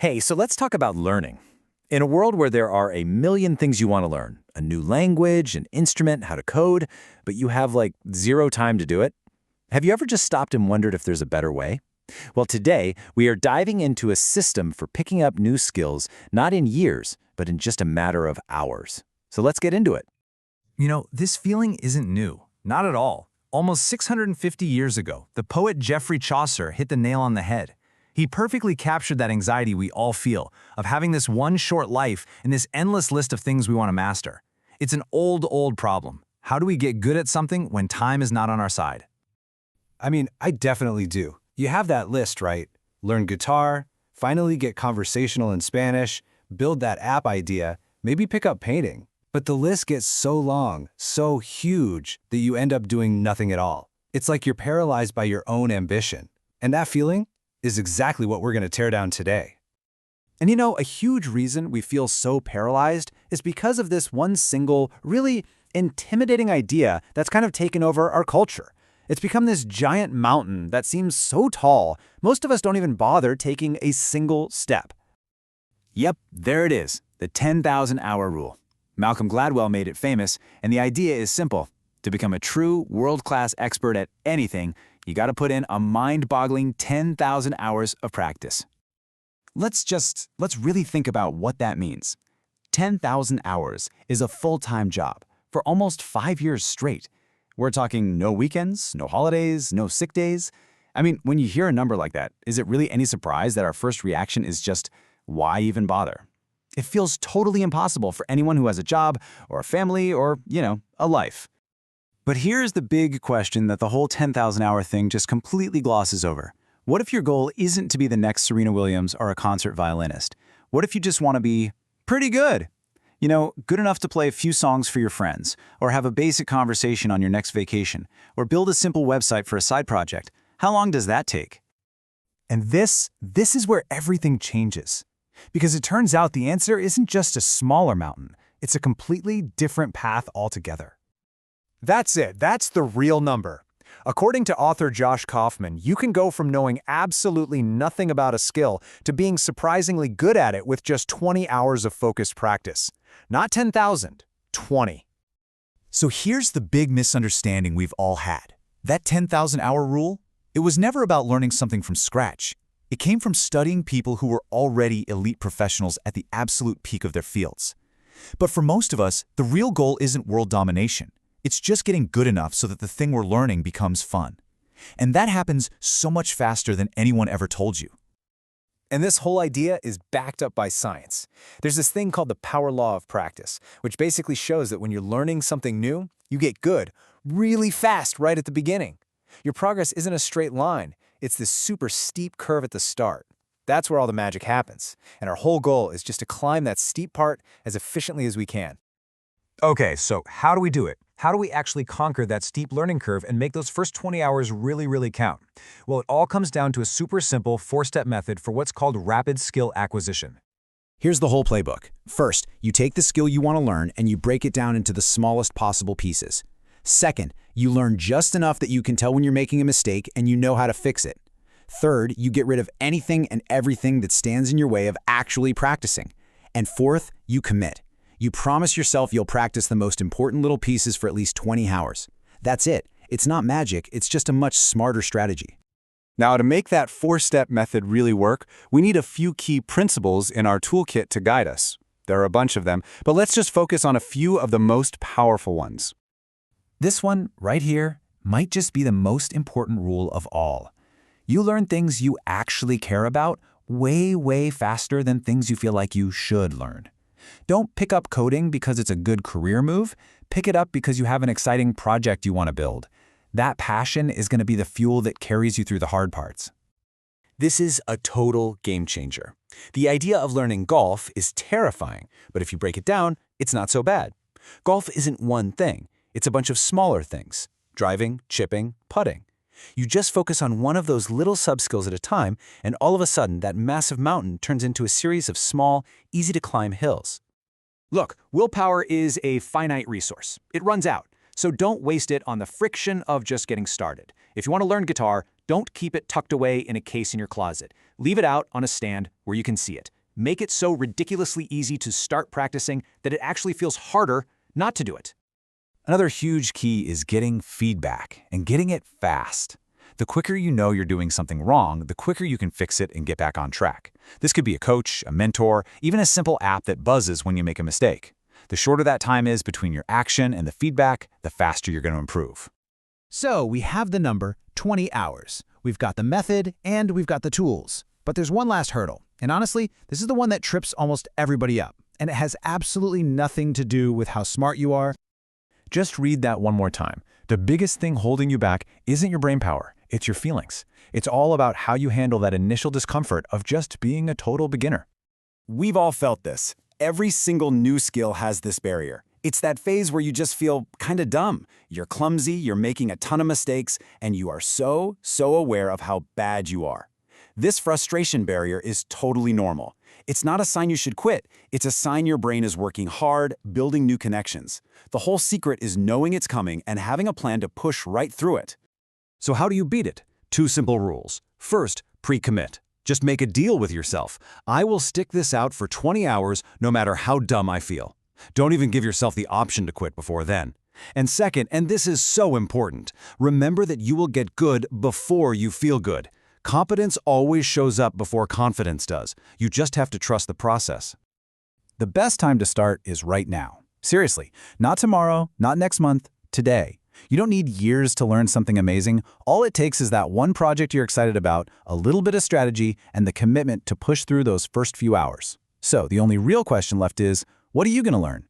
Hey, so let's talk about learning. In a world where there are a million things you want to learn, a new language, an instrument, how to code, but you have like zero time to do it, have you ever just stopped and wondered if there's a better way? Well, today we are diving into a system for picking up new skills, not in years, but in just a matter of hours. So let's get into it. This feeling isn't new. Not at all. Almost 650 years ago, the poet Geoffrey Chaucer hit the nail on the head. He perfectly captured that anxiety we all feel of having this one short life and this endless list of things we want to master. It's an old problem. How do we get good at something when time is not on our side? I definitely do. You have that list, right? Learn guitar, finally get conversational in Spanish, build that app idea, maybe pick up painting. But the list gets so long, so huge, that you end up doing nothing at all. It's like you're paralyzed by your own ambition. And that feeling is exactly what we're going to tear down today. And a huge reason we feel so paralyzed is because of this one single, really intimidating idea that's kind of taken over our culture. It's become this giant mountain that seems so tall, most of us don't even bother taking a single step. Yep, there it is, the 10,000-hour rule. Malcolm Gladwell made it famous, and the idea is simple. To become a true world-class expert at anything, you got to put in a mind-boggling 10,000 hours of practice. Let's really think about what that means. 10,000 hours is a full-time job for almost 5 years straight. We're talking no weekends, no holidays, no sick days. When you hear a number like that, is it really any surprise that our first reaction is just, why even bother? It feels totally impossible for anyone who has a job or a family or, a life. But here's the big question that the whole 10,000-hour thing just completely glosses over. What if your goal isn't to be the next Serena Williams or a concert violinist? What if you just want to be pretty good? Good enough to play a few songs for your friends, or have a basic conversation on your next vacation, or build a simple website for a side project. How long does that take? And this is where everything changes. Because it turns out the answer isn't just a smaller mountain, it's a completely different path altogether. That's it. That's the real number. According to author Josh Kaufman, you can go from knowing absolutely nothing about a skill to being surprisingly good at it with just 20 hours of focused practice. Not 10,000, 20. So here's the big misunderstanding we've all had. That 10,000-hour rule, it was never about learning something from scratch. It came from studying people who were already elite professionals at the absolute peak of their fields. But for most of us, the real goal isn't world domination. It's just getting good enough so that the thing we're learning becomes fun. And that happens so much faster than anyone ever told you. And this whole idea is backed up by science. There's this thing called the power law of practice, which basically shows that when you're learning something new, you get good really fast right at the beginning. Your progress isn't a straight line. It's this super steep curve at the start. That's where all the magic happens. And our whole goal is just to climb that steep part as efficiently as we can. Okay, so how do we do it? How do we actually conquer that steep learning curve and make those first 20 hours really count? Well, it all comes down to a super simple 4-step method for what's called rapid skill acquisition. Here's the whole playbook. First, you take the skill you want to learn and you break it down into the smallest possible pieces. Second, you learn just enough that you can tell when you're making a mistake and you know how to fix it. Third, you get rid of anything and everything that stands in your way of actually practicing. And fourth, you commit. You promise yourself you'll practice the most important little pieces for at least 20 hours. That's it. It's not magic, it's just a much smarter strategy. Now, to make that 4-step method really work, we need a few key principles in our toolkit to guide us. There are a bunch of them, but let's just focus on a few of the most powerful ones. This one, right here, might just be the most important rule of all. You learn things you actually care about way faster than things you feel like you should learn. Don't pick up coding because it's a good career move. Pick it up because you have an exciting project you want to build. That passion is going to be the fuel that carries you through the hard parts. This is a total game changer. The idea of learning golf is terrifying, but if you break it down, it's not so bad. Golf isn't one thing. It's a bunch of smaller things: driving, chipping, putting. You just focus on one of those little subskills at a time, and all of a sudden, that massive mountain turns into a series of small, easy-to-climb hills. Look, willpower is a finite resource. It runs out, so don't waste it on the friction of just getting started. If you want to learn guitar, don't keep it tucked away in a case in your closet. Leave it out on a stand where you can see it. Make it so ridiculously easy to start practicing that it actually feels harder not to do it. Another huge key is getting feedback, and getting it fast. The quicker you know you're doing something wrong, the quicker you can fix it and get back on track. This could be a coach, a mentor, even a simple app that buzzes when you make a mistake. The shorter that time is between your action and the feedback, the faster you're going to improve. So we have the number 20 hours. We've got the method and we've got the tools. But there's one last hurdle. And honestly, this is the one that trips almost everybody up. And it has absolutely nothing to do with how smart you are. Just read that one more time. The biggest thing holding you back isn't your brain power, it's your feelings. It's all about how you handle that initial discomfort of just being a total beginner. We've all felt this. Every single new skill has this barrier. It's that phase where you just feel kind of dumb. You're clumsy, you're making a ton of mistakes, and you are so aware of how bad you are. This frustration barrier is totally normal. It's not a sign you should quit. It's a sign your brain is working hard, building new connections. The whole secret is knowing it's coming and having a plan to push right through it. So how do you beat it? 2 simple rules. First, pre-commit. Just make a deal with yourself. I will stick this out for 20 hours no matter how dumb I feel. Don't even give yourself the option to quit before then. And second, and this is so important, remember that you will get good before you feel good. Competence always shows up before confidence does. You just have to trust the process. The best time to start is right now. Seriously, not tomorrow, not next month, today. You don't need years to learn something amazing. All it takes is that one project you're excited about, a little bit of strategy, and the commitment to push through those first few hours. So the only real question left is, what are you going to learn?